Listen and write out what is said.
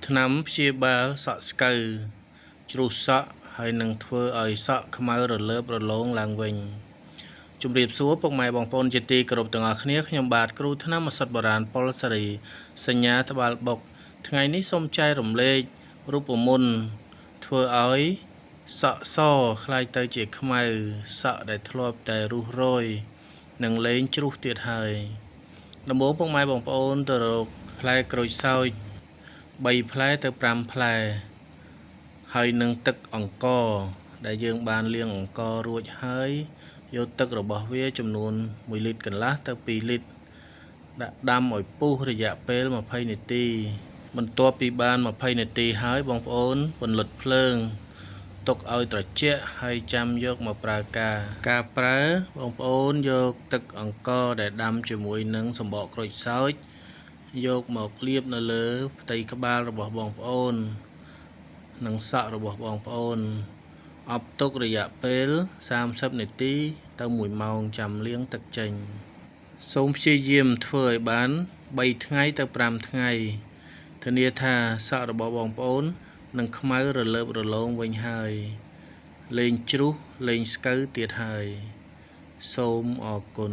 ថ្នាំព្យាបាលសក់ស្កូវជ្រុះសក់ហើយនឹងធ្វើឲ្យសក់ខ្មៅរលើបរលោងឡើងវិញជំរាបសួរពុកម៉ែបងប្អូនជាទីគោរពទាំងអស់គ្នាខ្ញុំបាទគ្រូថ្នាំឱសថបុរាណប៉ុលសេរីសញ្ញាត្បាល់បុកថ្ងៃនេះសូមចែករំលែករូបមន្តធ្វើឲ្យសក់សคล้ายទៅជាខ្មៅសក់ដែលធ្លាប់តែរុះរយនឹងលែងជ្រុះទៀតហើយដំបូងពុកម៉ែបងប្អូនទៅរកផ្លែក្រូចសើច3ផ្លែទៅ5ផ្លែហើយនឹងទឹកអង្ករដែលយើងបានលាងអង្កររួចហើយយកទឹករបស់វាចំនួន1លីត្រកន្លះទៅ2លីត្រដាក់ដាំឲ្យពុះរយៈពេល20នាទីបន្ទាប់ពីបាន20នាទីហើយបងប្អូនពន្លត់ភ្លើងទុកឲ្យត្រជាក់ហើយចាំយកមកប្រើការប្រើបងប្អូនយកទឹកអង្ករដែលដាំជាមួយនឹងសំបកក្រូចសើចយកមកលាបនៅលើផ្ទៃក្បាលរបស់បងប្អូននិងសក់របស់បងប្អូនអប់ទុករយៈពេល30នាទីទៅ1ម៉ោងចាំលាងទឹកចេញសូមព្យាយាមធ្វើឲ្យបាន3ថ្ងៃទៅ5ថ្ងៃធានាថាសក់របស់បងប្អូននឹងខ្មៅរលើបរលោងវិញហើយលែងជ្រុះលែងស្កូវទៀតហើយសូមអរគុណ